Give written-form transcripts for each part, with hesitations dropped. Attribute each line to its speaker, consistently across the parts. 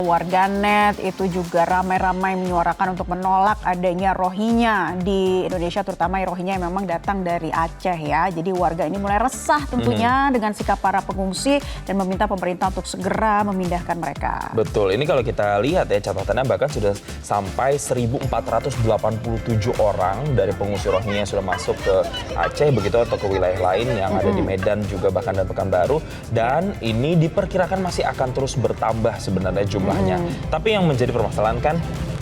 Speaker 1: warganet itu juga ramai-ramai menyuarakan untuk menolak adanya Rohingya di Indonesia, terutama Rohingya yang memang datang dari Aceh ya. Jadi warga ini mulai resah tentunya dengan sikap para pengungsi dan meminta pemerintah untuk segera memindahkan mereka.
Speaker 2: Betul, ini kalau kita lihat ya catatannya bahkan sudah sampai 1.487 orang dari pengungsi Rohingya yang sudah masuk ke Aceh begitu atau ke wilayah lain yang ada di Medan juga bahkan dan Pekanbaru, dan ini diperkirakan masih akan terus bertambah sebenarnya jumlahnya. Tapi yang menjadi permasalahan kan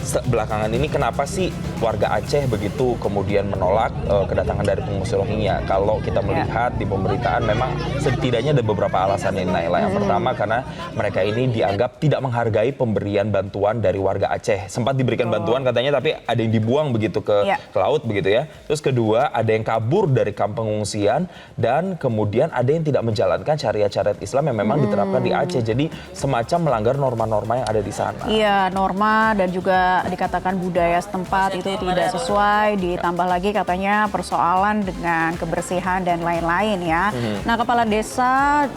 Speaker 2: belakangan ini kenapa sih warga Aceh begitu kemudian menolak kedatangan dari pengungsi Rohingya? Kalau kita melihat di pemberitaan memang setidaknya ada beberapa alasan yang Naila. Yang pertama karena mereka ini dianggap tidak menghargai pemberian bantuan dari warga Aceh. Sempat diberikan bantuan katanya tapi ada yang dibuang begitu ke laut begitu ya. Terus kedua ada yang kabur dari kamp pengungsian dan kemudian ada yang tidak menjalankan syariat-syariat Islam yang memang diterapkan di Aceh. Jadi semacam melanggar norma-norma yang ada di sana.
Speaker 1: Iya, norma dan juga dikatakan budaya setempat itu tidak sesuai, ditambah lagi katanya persoalan dengan kebersihan dan lain-lain ya. Nah, Kepala Desa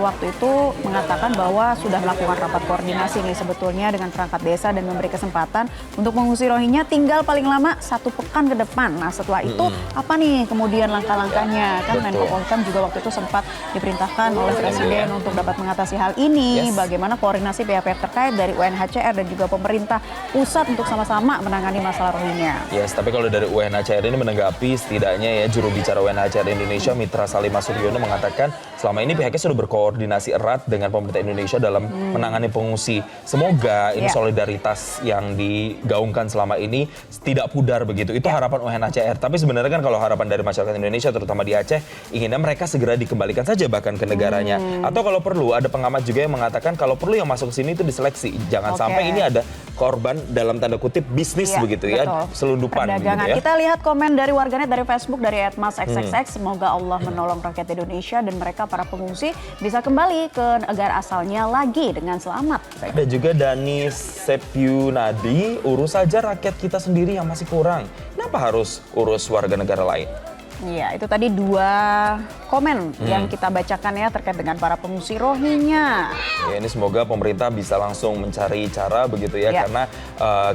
Speaker 1: waktu itu mengatakan bahwa sudah melakukan rapat koordinasi nih sebetulnya dengan perangkat desa dan memberi kesempatan untuk mengungsi Rohingya tinggal paling lama 1 pekan ke depan. Nah, setelah itu apa nih kemudian langkah-langkahnya? Kan Menko Polhukam juga waktu itu sempat diperintahkan oleh Presiden untuk dapat mengatasi hal ini. Bagaimana koordinasi pihak-pihak terkait dari UNHCR dan juga pemerintah pusat untuk sama-sama menangani masalah Rohingya.
Speaker 2: Yes, tapi kalau dari UNHCR ini menanggapi setidaknya ya juru bicara UNHCR Indonesia Mitra Salima Suryono mengatakan selama ini pihaknya sudah berkoordinasi erat dengan pemerintah Indonesia dalam menangani pengungsi. Semoga ini solidaritas yang digaungkan selama ini tidak pudar begitu. Itu harapan UNHCR. Tapi sebenarnya kan kalau harapan dari masyarakat Indonesia terutama di Aceh inginnya mereka segera dikembalikan saja bahkan ke negaranya. Atau kalau perlu ada pengamat juga yang mengatakan kalau perlu yang masuk ke sini itu diseleksi. Jangan sampai ini ada korban dalam tanda kutip bisnis begitu ya, selundupan gitu ya.
Speaker 1: Kita lihat komen dari warganet dari Facebook dari @masxxx. Semoga Allah menolong rakyat Indonesia dan mereka para pengungsi bisa kembali ke negara asalnya lagi dengan selamat.
Speaker 2: Ada juga Dani Sepyunadi, urus saja rakyat kita sendiri yang masih kurang. Kenapa harus urus warga negara lain?
Speaker 1: Iya, itu tadi 2 komen yang kita bacakan ya terkait dengan para pengungsi Rohingya.
Speaker 2: Ya, ini semoga pemerintah bisa langsung mencari cara begitu ya, karena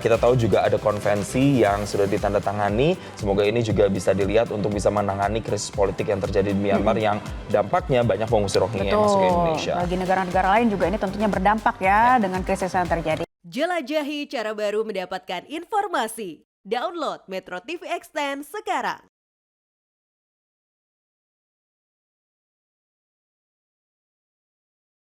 Speaker 2: kita tahu juga ada konvensi yang sudah ditandatangani. Semoga ini juga bisa dilihat untuk bisa menangani krisis politik yang terjadi di Myanmar yang dampaknya banyak pengungsi Rohingya yang masuk ke Indonesia.
Speaker 1: Bagi negara-negara lain juga ini tentunya berdampak ya dengan krisis yang terjadi.
Speaker 3: Jelajahi cara baru mendapatkan informasi. Download Metro TV Extend sekarang.